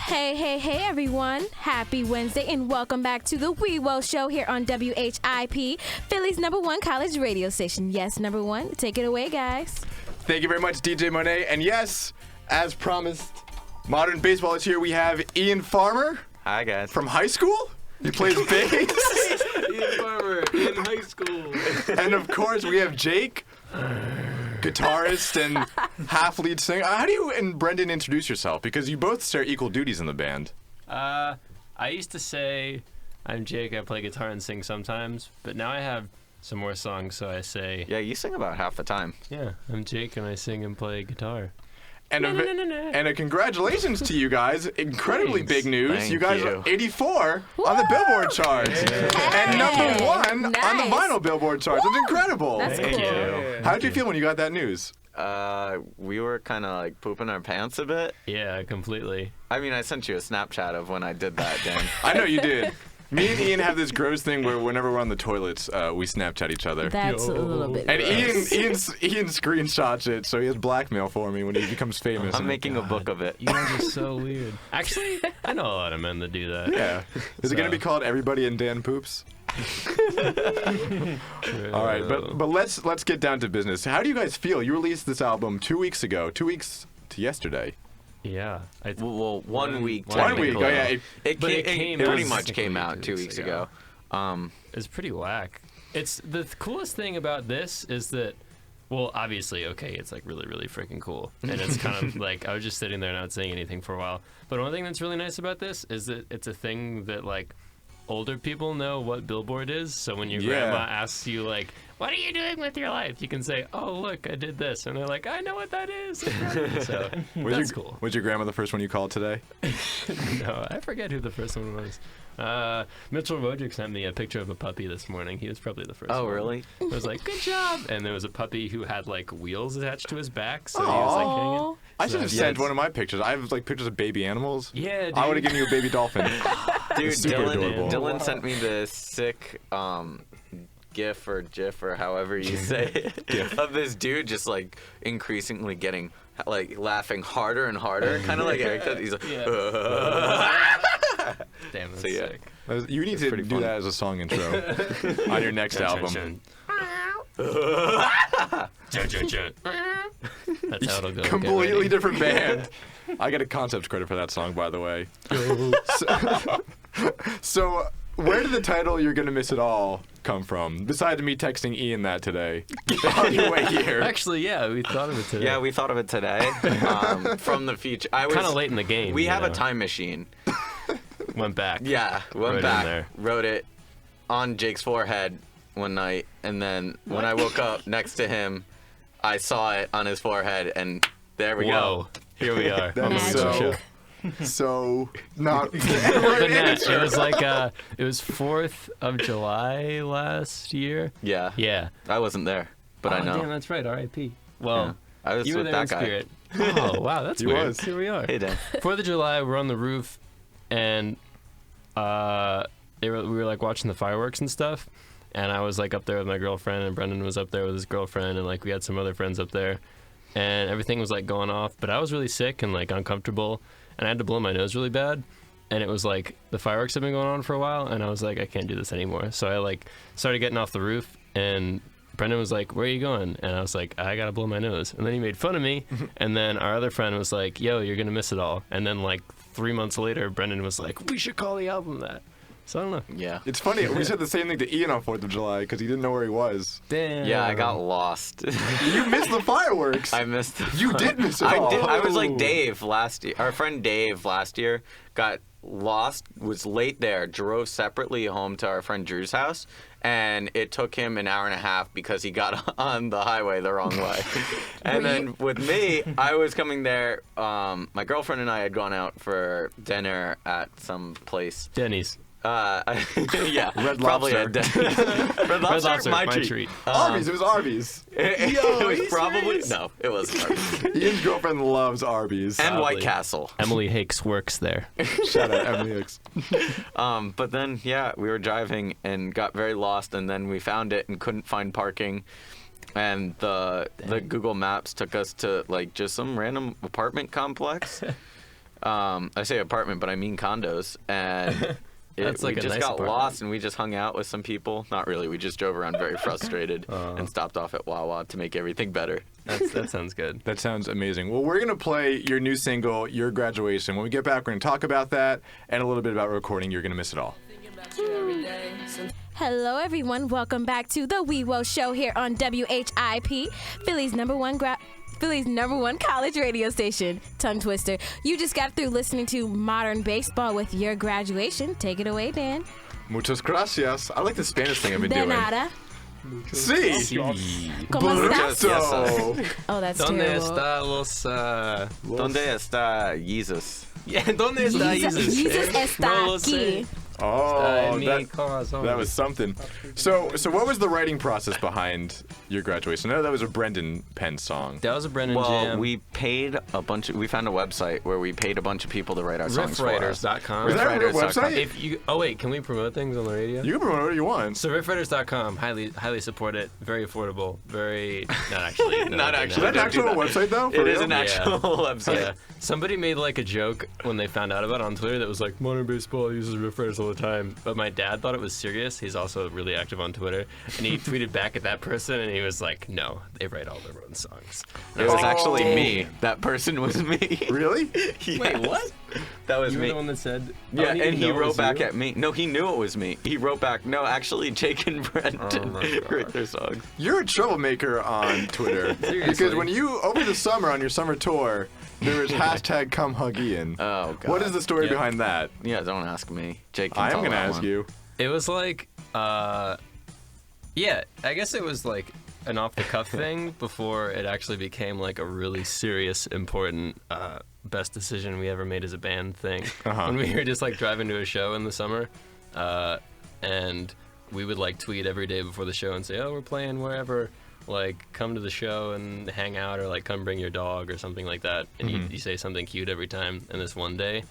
Hey, everyone. Happy Wednesday, and welcome back to the Weewo Show here on WHIP, Philly's #1 college radio station. Yes, #1. Take it away, guys. Thank you very much, DJ Monet. And yes, as promised, Modern Baseball is here. We have Ian Farmer. Hi, guys. From high school. He plays bass. Ian Farmer in high school. And of course, we have Jake, guitarist and half lead singer. How do you and Brendan introduce yourself? Because you both share equal duties in the band. I used to say, I'm Jake, I play guitar and sing sometimes, but now I have some more songs, so I say... Yeah, you sing about half the time. Yeah, I'm Jake and I sing and play guitar. And a congratulations to you guys. Incredibly Thanks. big news. Thank you guys you. are 84 on the Billboard charts. And #1 on the Nice. vinyl Billboard charts. It's incredible. That's Thank cool. you. How did you feel when you got that news? We were kind of like pooping our pants a bit. Yeah, completely. I mean, I sent you a Snapchat of when I did that, Dan. I know you did. Me and Ian have this gross thing where whenever we're on the toilets, we Snapchat each other. That's a little bit And gross. Ian screenshots it, so he has blackmail for me when he becomes famous. I'm making a book of it. You guys are so weird. Actually, I know a lot of men that do that. Yeah. Is it going to be called Everybody and Dan Poops? All right, but let's get down to business. How do you guys feel? You released this album 2 weeks ago, 2 weeks to yesterday. Yeah. Well, 1 week. 1 week. Oh yeah. It came pretty out much came technically out 2 weeks ago. It's pretty whack. It's the coolest thing about this is that, well, obviously, okay, it's like really, really freaking cool, and it's kind of like I was just sitting there not saying anything for a while. But one thing that's really nice about this is that it's a thing that like older people know what Billboard is. So when your grandma asks you like, "What are you doing with your life?" you can say, "Oh, look, I did this," and they're like, "I know what that is." So that's cool. Was your grandma the first one you called today? No, I forget who the first one was. Mitchell Roderick sent me a picture of a puppy this morning. He was probably the first one. Oh, really? I was like, good job. And there was a puppy who had like wheels attached to his back, so he was like hanging. I should have sent yes. one of my pictures. I have like pictures of baby animals. Yeah, dude. I would have given you a baby dolphin. Dude, super adorable. Dylan sent me this sick GIF or GIF or however you say it of this dude just like increasingly getting like laughing harder and harder, kind of like Eric does. He's like, Damn, that's So, yeah. sick. You need to pretty do fun. that as a song intro on your next album. That's how it'll go. Completely different band. I get a concept credit for that song, by the way. So, where did the title "You're Gonna Miss It All" come from? Besides me texting Ian that today on your way here. Actually, yeah, we thought of it today. yeah, we thought of it today from the future. I was kind of late in the game. We you have know. a time machine. Went back. Yeah, Wrote went it in back, there. wrote it on Jake's forehead one night, and then when I woke up next to him, I saw it on his forehead, and there we Whoa. go. Here we are. That on the is Weewo Show. so not The net. It was like it was 4th of July last year. Yeah. Yeah. I wasn't there, but I know. Damn, that's right. R.I.P. Well, Yeah. I was you were with there that in guy. spirit. Oh wow, that's He weird. was. Here we are. Hey, Dan. 4th of July, we're on the roof, and we were like watching the fireworks and stuff. And I was like up there with my girlfriend, and Brendan was up there with his girlfriend, and like we had some other friends up there, and everything was like going off. But I was really sick and like uncomfortable, and I had to blow my nose really bad. And it was like the fireworks had been going on for a while, and I was like, I can't do this anymore. So I like started getting off the roof, and Brendan was like, "Where are you going?" And I was like, "I gotta blow my nose." And then he made fun of me, and then our other friend was like, "Yo, you're gonna miss it all." And then like 3 months later, Brendan was like, "We should call the album that." So I don't know. Yeah. It's funny. We said the same thing to Ian on 4th of July because he didn't know where he was. Damn. Yeah, I got lost. You missed the fireworks. I missed. You did miss it all. I was like Dave last year. Our friend Dave last year got lost, was late there, drove separately home to our friend Drew's house, and it took him an hour and a half because he got on the highway the wrong way. And then with me, I was coming there. My girlfriend and I had gone out for dinner at some place. Denny's. Yeah, Red probably Lobster. Red Lobster, Lobster, my my treat. treat. Arby's. It was Arby's. It was you probably serious? no, it wasn't Arby's. Ian's girlfriend loves Arby's. And White Probably. Castle. Emily Hicks works there. Shout out Emily Hicks. But then, yeah, we were driving and got very lost, and then we found it and couldn't find parking. And the Google Maps took us to like just some random apartment complex. I say apartment, but I mean condos. And That's like we a just nice got apartment. lost, and we just hung out with some people. Not really. We just drove around very frustrated and stopped off at Wawa to make everything better. That sounds good. That sounds amazing. Well, we're going to play your new single, Your Graduation. When we get back, we're going to talk about that and a little bit about recording You're Going to Miss It All. Hello, everyone. Welcome back to the Weewo Show here on WHIP, Philly's number one college radio station. Tongue twister. You just got through listening to Modern Baseball with Your Graduation. Take it away, Dan. Muchas gracias. I like the Spanish thing I've been De doing. nada. Sí. ¿Cómo estás? Burrito. Oh, that's ¿Dónde terrible. está los? ¿Dónde está Jesus? Yeah, ¿dónde está Jesus? Jesus está No lo aquí. sé. Oh, Mi that corazón. was something. So what was the writing process behind Your Graduation? I know that was a Brendan Penn song. That was a Brendan Well, jam. we found a website where we paid a bunch of people to write our songs for us. Riffwriters.com. Is that a real Riffwriters.com. website? Oh wait, can we promote things on the radio? You can promote whatever you want. So riffwriters.com, highly support it. Very affordable. Very not actually. No, Not they're actually. Is that an Don't do actual that. website though? For It is real? an actual website. Yeah. Somebody made like a joke when they found out about it on Twitter that was like, Modern Baseball uses riffwriters all the time. But my dad thought it was serious. He's also really active on Twitter. And he tweeted back at that person and he was like, no, they write all their own songs. And I It was like, actually "Dang." me. That person was me. Really? Yeah. wait, what? That was You were me. the one that said, Yeah, oh, and he knew it wrote was back you? at me. No, he knew it was me. He wrote back, no, actually, Jake and Brendan Oh my God. write their songs. You're a troublemaker on Twitter. Because when you, over the summer on your summer tour, there was hashtag come hug Ian. Oh, God. What is the story Yeah. behind that? Yeah, don't ask me. Jake can I am tell going to that ask one. you. It was like, yeah, I guess it was like an off-the-cuff thing before it actually became like a really serious, important, best decision we ever made as a band thing. Uh-huh. When we were just like driving to a show in the summer, and we would like tweet every day before the show and say, oh, we're playing wherever, like come to the show and hang out, or like come bring your dog or something like that. And you say something cute every time. And this one day,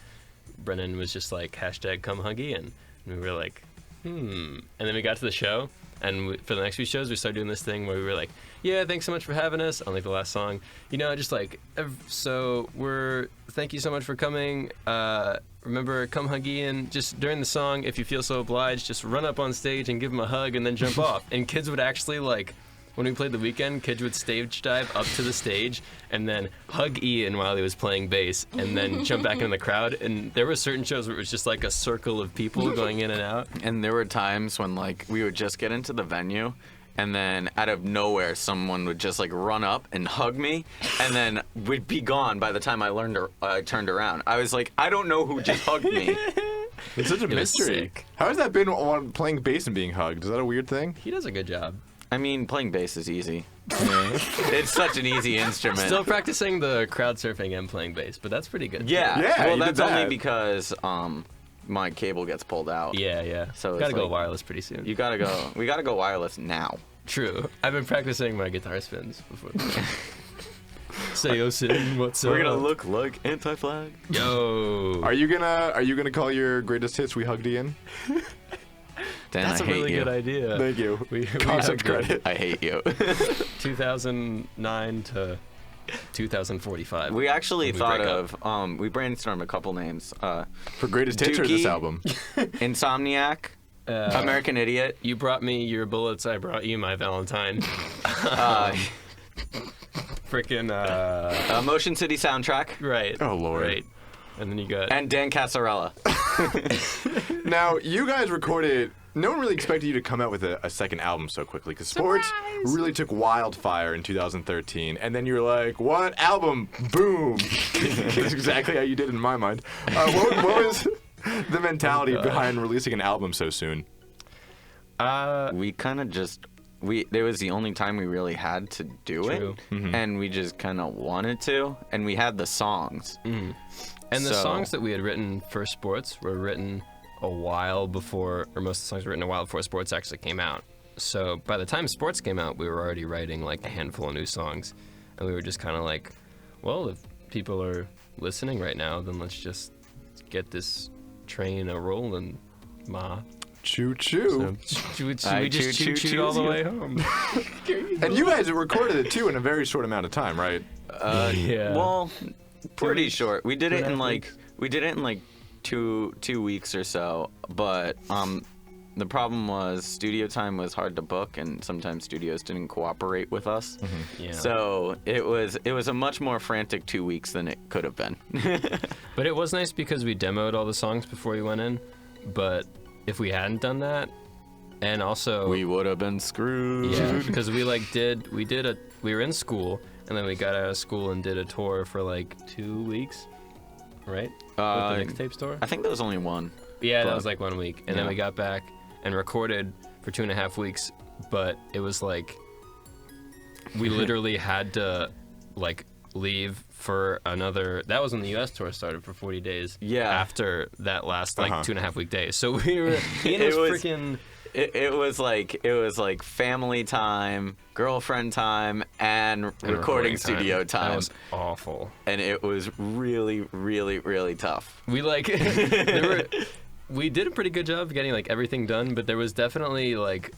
Brennan was just like, hashtag come hug Ian. And we were like, And then we got to the show, and for the next few shows, we started doing this thing where we were like, yeah, thanks so much for having us on like the last song. You know, just like, thank you so much for coming. Remember, come hug Ian. Just during the song, if you feel so obliged, just run up on stage and give him a hug and then jump off. And kids would actually like, when we played the weekend, kids would stage dive up to the stage and then hug Ian while he was playing bass and then jump back in the crowd. And there were certain shows where it was just like a circle of people going in and out. And there were times when like we would just get into the venue, and then out of nowhere someone would just like run up and hug me, and then we'd be gone by the time I turned around. I was like, I don't know who just hugged me. It's such a was mystery. sick. How has that been on playing bass and being hugged? Is that a weird thing? He does a good job. I mean, playing bass is easy. It's such an easy instrument. Still practicing the crowd surfing and playing bass, but that's pretty good. Yeah. Yeah, Well, you did that's only that. because my cable gets pulled out. Yeah. So Gotta it's go like- wireless pretty soon. We gotta go wireless now. True. I've been practicing my guitar spins before. Say, oh, Sin, what's up? We're gonna look like Anti-Flag. Yo. Are you gonna call your greatest hits We Hugged Ian? Dan, That's I a hate really you. good idea. Thank you. We Concept have credit. I hate you. 2009 to 2045. We actually When we thought break up. of we brainstormed a couple names. For greatest hits or this Dookie. album? Insomniac, American Idiot. You brought me your bullets, I brought you my Valentine. Frickin' Motion City soundtrack, right. Oh, Lord. Right. And then you got and Dan Cassarella. Now, you guys recorded. No one really expected you to come out with a second album so quickly, because sports really took wildfire in 2013, and then you're like, "What album? Boom!" That's exactly how you did it in my mind. What was the mentality behind releasing an album so soon? We kind of just it was the only time we really had to do True. it, and we just kind of wanted to, and we had the songs. and the so- songs that we had written for sports were written a while before, or most of the songs were written a while before sports actually came out. So by the time sports came out, we were already writing like a handful of new songs, and we were just kind of like, well, if people are listening right now, then let's just get this train a rolling, ma. Choo choo. So we I just choo-choo all the way home. And you guys recorded it too in a very short amount of time, right? Yeah. Well, Pretty short. We did it in 2.5 like weeks? we did it in like two weeks or so. But the problem was studio time was hard to book, and sometimes studios didn't cooperate with us. Yeah. So it was a much more frantic 2 weeks than it could have been. But it was nice because we demoed all the songs before we went in. But if we hadn't done that, and also We would have been screwed. yeah, because we were in school, and then we got out of school and did a tour for like 2 weeks, right? With the mixtape tour. I think there was only one. Yeah, that but- was like 1 week, and then yeah. we got back and recorded for 2.5 weeks. But it was like we literally had to like leave for another. That was when the U.S. tour started for 40 days. Yeah. After that last like Uh-huh. 2.5 week day, so we were. Ian It was was- freaking. It was like family time, girlfriend time, and recording studio time. That was awful. And it was really, really, really tough. We like we did a pretty good job of getting like everything done, but there was definitely like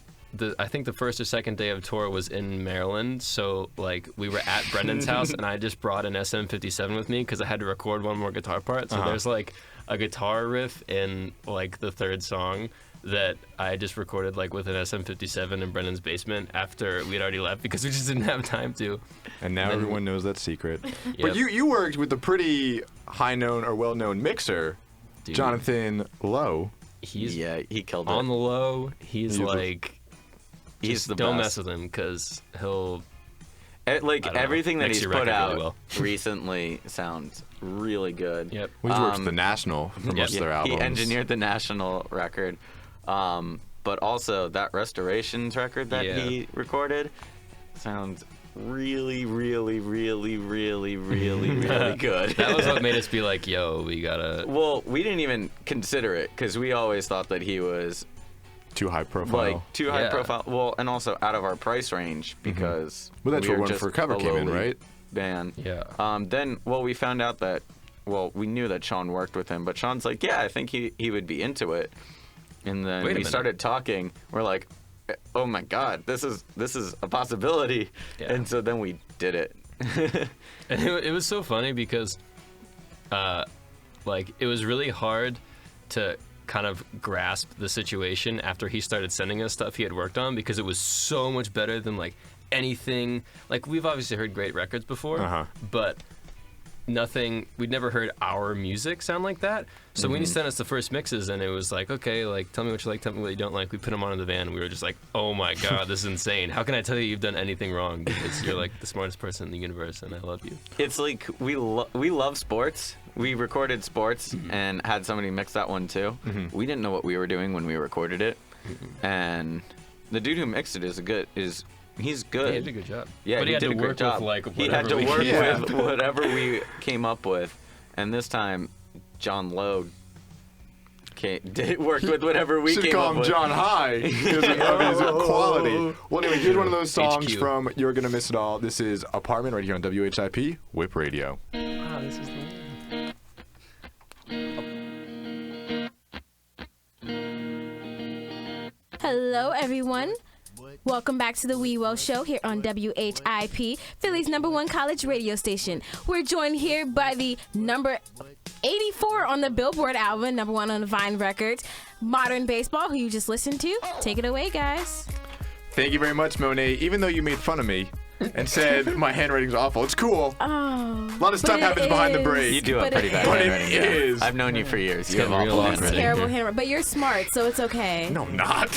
I think the first or second day of tour was in Maryland, so like we were at Brendan's house, and I just brought an SM57 with me because I had to record one more guitar part. So there's like a guitar riff in like the third song that I just recorded like with an SM57 in Brendan's basement after we'd already left because we just didn't have time to. And now then- everyone knows that secret. Yep. But you worked with a pretty high-known or well-known mixer, Dude, Jonathan Lowe. he's Yeah, he killed it. on the low. He's He was- like. He's Just the don't best. mess with him because he'll. Like I don't know. everything that Makes he's your put record out really well. recently sounds really good. Yep. He's worked with the National for most of their albums. He engineered the National record, but also that Restorations record that Yeah. he recorded sounds really, really, really, really, really, really good. That was what made us be like, yo, we gotta. Well, we didn't even consider it because we always thought that he was Too high profile. like too high Yeah. profile. Well, and also out of our price range because Well, that's we where were One just for Cover a came in, lowly right? Band. Yeah. Then, we found out that, we knew that Sean worked with him, but Sean's like, yeah, I think he would be into it. And then Wait a we minute. started talking. We're like, oh my God, this is a possibility. Yeah. And so then we did it. And it was so funny because, like, it was really hard to kind of grasp the situation after he started sending us stuff he had worked on because it was so much better than like anything. Like, we've obviously heard great records before, but we'd never heard our music sound like that. So when he sent us the first mixes and it was like, okay, like, tell me what you like, tell me what you don't like, we put them on in the van and we were just like, oh my God, this is insane. How can I tell you you've done anything wrong? Because you're like the smartest person in the universe and I love you. It's like we love sports. We recorded sports and had somebody mix that one too. We didn't know what we were doing when we recorded it. And the dude who mixed it he's good. He did a good job. Yeah, but he had did to a great work job. with like He had to whatever work we- Yeah. with whatever we came up with, and this time, John Lowe worked with whatever we Should came call up him with. John High because of his quality. Well, anyway, here's one of those songs HQ. from You're Gonna Miss It All. This is Apartment right here on WHIP Whip Radio. Wow, this is the one. Hello, everyone. Welcome back to the Weewo Show here on WHIP, Philly's #1 college radio station. We're joined here by the number 84 on the Billboard album, #1 on the Vine Records, Modern Baseball, who you just listened to. Take it away, guys. Thank you very much, Monet. Even though you made fun of me and said my handwriting's awful, it's cool. Oh, A lot of stuff but it happens behind the is. break. You do have But pretty it bad is. But it handwriting. yeah. is. I've known you for years. You have getting real awful awkward. handwriting. Terrible handwriting, but you're smart, so it's okay. No, I'm not.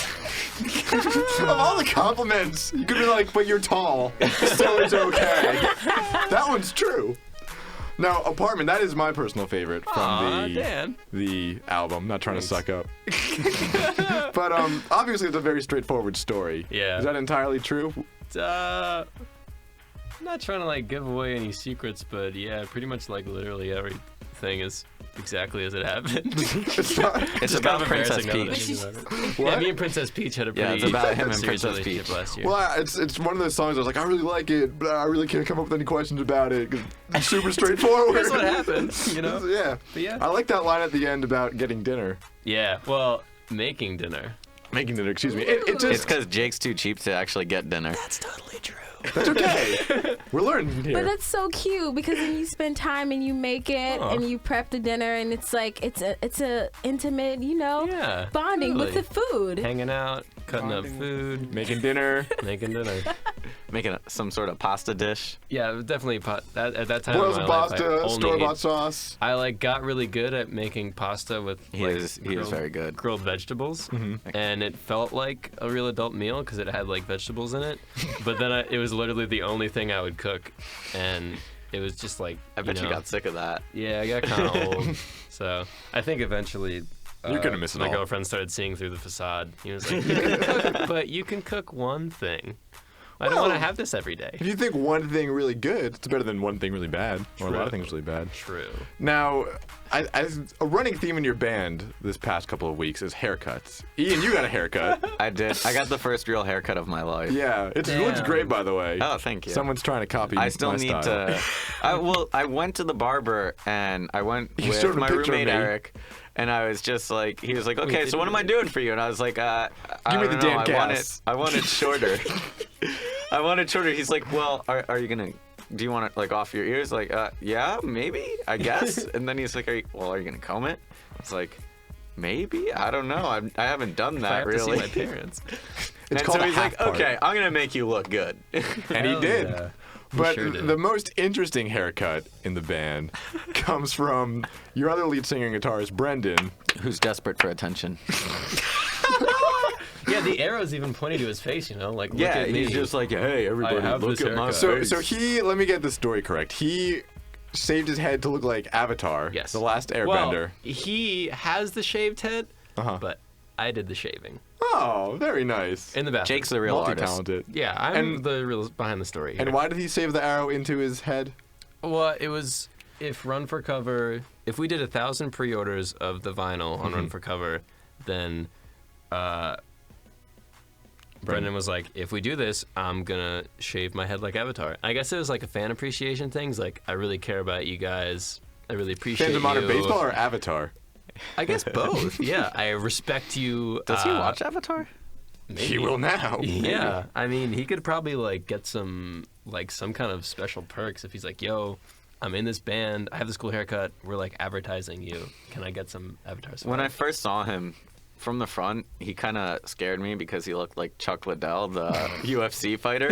Of all the compliments, you could be like, but you're tall, so it's okay. That one's true. Now, Apartment, that is my personal favorite from Aw, Dan. the album. Not trying to suck up. But obviously it's a very straightforward story. Yeah. Is that entirely true? I'm not trying to like give away any secrets, but yeah, pretty much like literally everything is exactly as it happened. It's not. It's Just about kind of Princess embarrassing now that I Peach. think about it. What? Yeah, me and Princess Peach had a pretty Yeah, it's about him and serious Princess relationship Peach. last year. Well, it's one of those songs I was like, I really like it, but I really can't come up with any questions about it 'cause it's super straightforward. That's what happens, you know? Yeah. But yeah. I like that line at the end about getting dinner. Yeah, well, making dinner. Making dinner, excuse me. It It's just, because Jake's too cheap to actually get dinner. That's totally true. that's okay. We're learning here. But that's so cute because then you spend time and you make it Aw. and you prep the dinner and it's like it's a intimate, Yeah, bonding with the totally. food. Hanging out, cutting up food, Making dinner. making dinner. Making some sort of pasta dish. Yeah, it was definitely at that time. Boils in of my life, I pasta, only store-bought ate- sauce. I like got really good at making pasta with He like is grilled, very good. grilled vegetables, and it felt like a real adult meal because it had like vegetables in it. But then it was literally the only thing I would cook, and it was just like I bet you know, got sick of that. Yeah, I got kind of old. So I think eventually. You're gonna miss it My all. girlfriend started seeing through the facade. He was like, "You can cook, but you can cook one thing. I don't want to Well, have this every day." If you think one thing really good, it's better than one thing really bad, or a lot True. of things really bad. True. Now, a running theme in your band this past couple of weeks is haircuts. Ian, you got a haircut. I did. I got the first real haircut of my life. Yeah, it looks Damn. great, by the way. Oh, thank you. Someone's trying to copy I still my need style. to. I went to the barber and I went You showed with him a my picture of roommate me. Eric, and I was just like, he was like, okay, so what am I doing for you? And I was like, I Give me don't the know, damn I want it. gas. I want it shorter. I want it shorter. He's like, well, are you gonna? Do you want it like off your ears? Like, yeah, maybe, I guess. And then he's like, are you gonna comb it? It's like, maybe, I don't know. I haven't done I that have really. to see my parents. It's and called so a he's half like, part. okay, I'm gonna make you look good. And he Hell did. yeah. He But sure did. the most interesting haircut in the band comes from your other lead singer and guitarist, Brendan. Who's desperate for attention? Yeah, the arrow's even pointing to his face, you know? Like, look Yeah, at me. he's just like, hey, everybody, have look this at my haircut. So face. let me get the story correct. He shaved his head to look like Avatar, Yes. the last Well, Airbender. he has the shaved head, Uh-huh. but I did the shaving Oh, very nice. in the bathroom. Jake's the real artist. Multi-talented. Yeah, I'm And- the real behind the story here. And why did he save the arrow into his head? Well, it was if Run for Cover. If we did 1,000 pre-orders of the vinyl on Run for Cover, then Brendan was like, "If we do this, I'm gonna shave my head like Avatar." I guess it was like a fan appreciation thing. It's like, I really care about you guys. I really appreciate Fans of modern you. baseball or Avatar? I guess both. Yeah, I respect you. Does he watch Avatar? He will now. Yeah, I mean, he could probably like get some kind of special perks if he's like, "Yo, I'm in this band. I have this cool haircut. We're like advertising you. Can I get some Avatar stuff?" When I first saw him from the front, he kind of scared me because he looked like Chuck Liddell, the UFC fighter.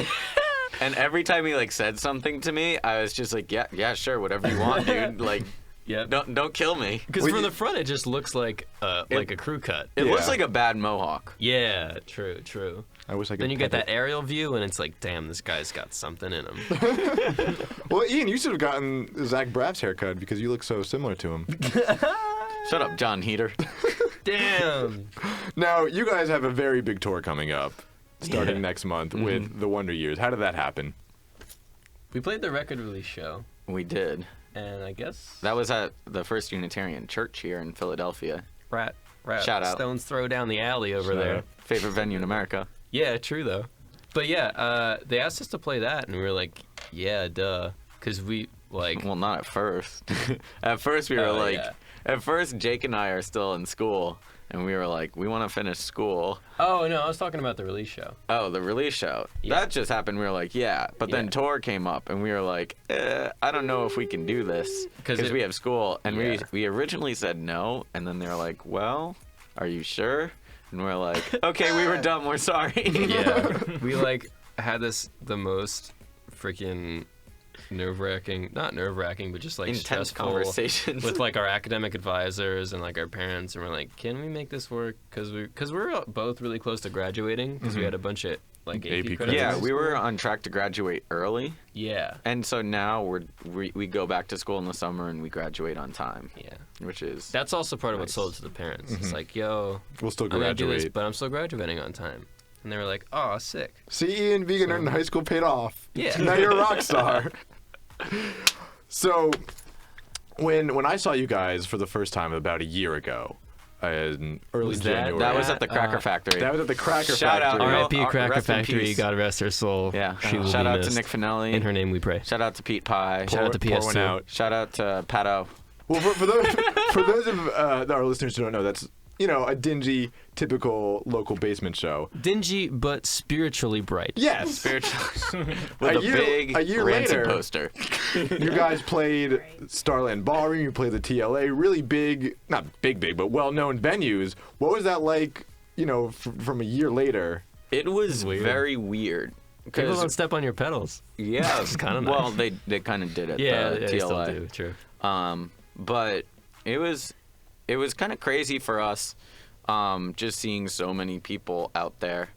And every time he like said something to me, I was just like, yeah, sure, whatever you want, dude. Like, yeah, don't kill me. because Well, from you- the front it just looks like a crew cut. It Yeah. looks like a bad mohawk. Yeah, true. I wish I could. Then you get pet that aerial view, and it's like, damn, this guy's got something in him. it. Well, Ian, you should have gotten Zach Braff's haircut because you look so similar to him. Shut up, John Heater. Damn. Now, you guys have a very big tour coming up, starting Yeah. next month with the Wonder Years. How did that happen? We played the record release show, We did. and I guess That was at the First Unitarian Church here in Philadelphia. Rat Shout out. Stones throw down the alley over Shout there. out. Favorite venue in America. Yeah, true though. But yeah, they asked us to play that, and we were like, yeah, duh, because we like. Well, not at first. At first, we were Oh, like, yeah. at first, Jake and I are still in school, and we were like, we want to finish school. Oh no, I was talking about the release show. Oh, the release show. Yeah. That just happened. We were like, yeah. But then Yeah. tour came up, and we were like, I don't know if we can do this 'Cause because it- we have school. And Yeah. we originally said no, and then they were like, well, are you sure? And we're like, okay, we were dumb. We're sorry. Yeah, we like had the most freaking not nerve-wracking, but just like Intense stressful conversations. with like our academic advisors and like our parents, and we're like, can we make this work? Because we're both really close to graduating because we had a bunch of like AP, AP credits. Yeah, in we school. were on track to graduate early, Yeah, and so now we go back to school in the summer and we graduate on time, yeah. which is That's also part of what Nice. sold it to the parents. It's like, yo, We'll still I'm gonna do this, graduate. but I'm still graduating on time. And they were like, oh, sick. See, Ian, being a nerd in high school paid off. Yeah. Now you're a rock star. So, when I saw you guys for the first time about a year ago, in early Was that- January. that was at the Cracker Factory. That was at the Cracker Shout out, Factory. All right. R.I.P. Cracker rest in Factory. peace. God rest her soul. Yeah. She will Shout be out to missed. Nick Finelli. In her name we pray. Shout out to Pete Pie. Shout out to Pour one PS2. out. Shout out to Pato. Well, for those of our listeners who don't know, that's a dingy, typical local basement show. Dingy but spiritually bright. Yes. Spiritually. With a big Rancid later, poster. you guys played Starland Ballroom. You played the TLA. Really big, not big, but well-known venues. What was that like? From a year later. It was Weird. very weird. People don't step on your pedals. Yeah, It's kind of nice. Well, they kind of did at Yeah, the they still TLA. do. True. But it was kind of crazy for us, just seeing so many people out there.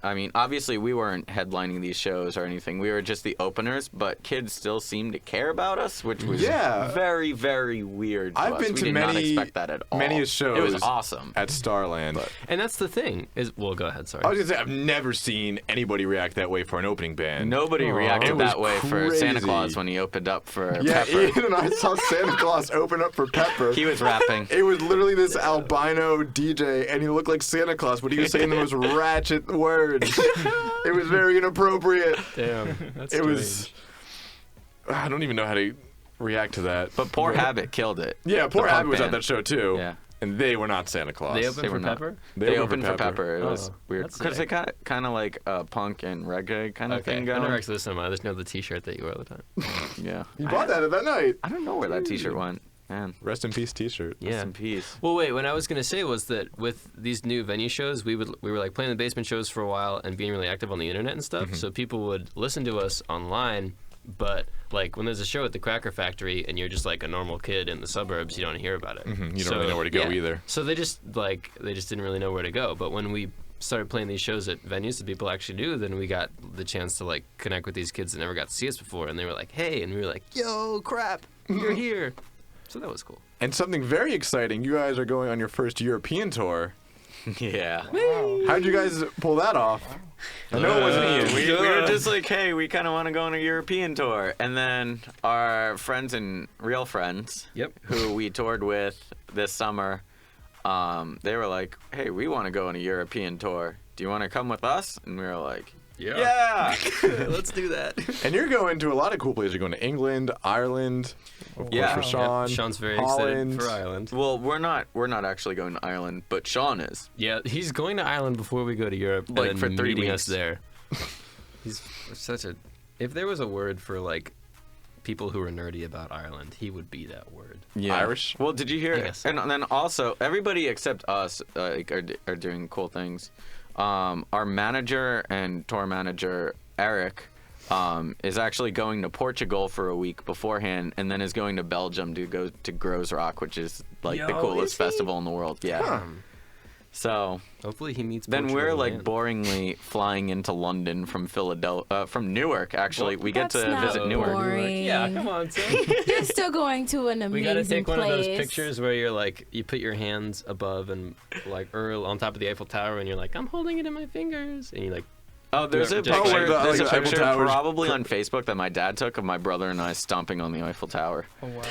I mean, obviously we weren't headlining these shows or anything. We were just the openers, but kids still seemed to care about us, which was very, very weird to I've us. been We to did many, not expect that at all. many shows. It was awesome. At Starland. And that's the thing. Well, go ahead. Sorry. I was gonna say I've never seen anybody react that way for an opening band. Nobody It reacted was that way for Santa crazy. Claus when he opened up for Yeah, Pepper. Ian and I saw Santa Claus open up for Pepper. He was rapping. It was literally this albino DJ, and he looked like Santa Claus, but he was saying the most ratchet words. It was very inappropriate. Damn. That's It was. I don't even know how to react to that. But Poor Habit killed it. Yeah, Poor The punk Habit was at band. that show too. Yeah. And they were not Santa Claus. They opened They for were not. Pepper? They opened for Pepper. It was Oh, weird that's because they sick. got kind of like a punk and reggae kind of Okay. thing I going. never actually listened to mine. I just know the T-shirt that you wear all the time. Yeah. You bought that at that night. I don't know where that T-shirt went. Man, Rest in peace, T-shirt. Yeah. rest in peace. Well, wait. What I was gonna say was that with these new venue shows, we were like playing the basement shows for a while and being really active on the internet and stuff. So people would listen to us online, but like when there's a show at the Cracker Factory and you're just like a normal kid in the suburbs, you don't hear about it. You don't really know where to go either. So they just didn't really know where to go. But when we started playing these shows at venues that people actually knew, then we got the chance to like connect with these kids that never got to see us before, and they were like, "Hey," and we were like, "Yo, crap, you're here." So that was cool. And something very exciting. You guys are going on your first European tour. Yeah. How'd you guys pull that off? I know it wasn't Ian. We were just like, hey, we kind of want to go on a European tour. And then our friends and real friends, who we toured with this summer, they were like, hey, we want to go on a European tour. Do you want to come with us? And we were like, yeah. Let's do that. And you're going to a lot of cool places. You're going to England, Ireland, of Yeah. course for Sean. Sean's very Holland. excited for Ireland. Well, we're not actually going to Ireland, but Sean is. Yeah, he's going to Ireland before we go to Europe, Like, and for then 3 meeting weeks. us there. He's such a. If there was a word for like people who are nerdy about Ireland, he would be that word. Yeah. Irish? Well, did you hear? I guess so. And then also, everybody except us are doing cool things. Our manager and tour manager Eric is actually going to Portugal for a week beforehand, and then is going to Belgium to go to Grows Rock, which is like the Yo, coolest is he? festival in the world. Yeah. Huh. So Hopefully, he meets. then Portugal we're like again. boringly flying into London from from Newark. Actually, we get That's to not visit Newark. boring. Yeah, come on, son. You're still going to an amazing We gotta take place. one of those pictures where you're like, you put your hands above and like on top of the Eiffel Tower, and you're like, I'm holding it in my fingers, and you like. Oh, there's a Yeah, picture. the- There's a like the Eiffel picture Tower's probably on Facebook that my dad took of my brother and I stomping on the Eiffel Tower. Oh, wow.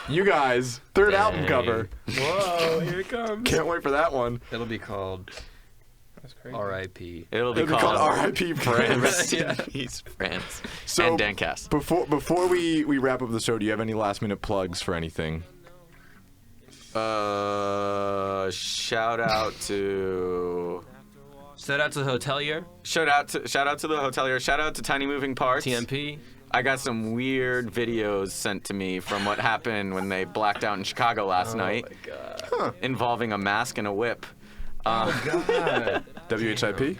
You guys, third album cover. Whoa, here it comes. Can't wait for that one. It'll be called That's crazy. R.I.P. It'll be It'll be called R.I.P. France. Rest in peace, France. So and Dancast. before we wrap up the show, do you have any last minute plugs for anything? Shout out to Shout out to the hotelier, shout out to the hotelier. Shout out to Tiny Moving Parts. TMP. I got some weird videos sent to me from what happened when they blacked out in Chicago last night, involving a mask and a whip. WHIP?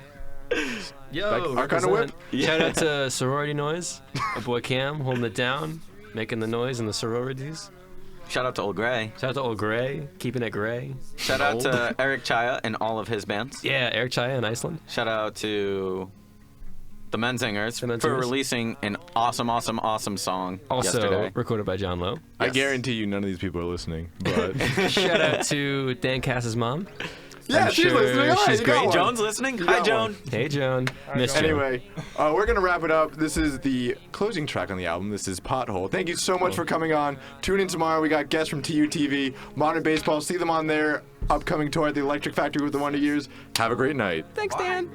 Yo, Like our kind of whip? represent. Shout out to Sorority Noise, a boy Cam holding it down, making the noise in the sororities. Shout out to Old Gray. Shout out to Old Gray, keeping it gray. Shout out to Eric Chaya and all of his bands. Yeah, Eric Chaya in Iceland. Shout out to the Menzingers The Menzingers. for releasing an awesome song Also yesterday. recorded by John Lowe. I Yes. guarantee you none of these people are listening. But Shout out to Dan Cass's mom. yeah, I'm she's sure listening. All right, she's you got great. one. Joan's listening. You Hi, got Joan. one. Hey, Joan. Miss Joan. Anyway, we're going to wrap it up. This is the closing track on the album. This is Pothole. Thank you so much for coming on. Tune in tomorrow. We got guests from TUTV, Modern Baseball. See them on their upcoming tour at the Electric Factory with the Wonder Years. Have a great night. Thanks, Dan.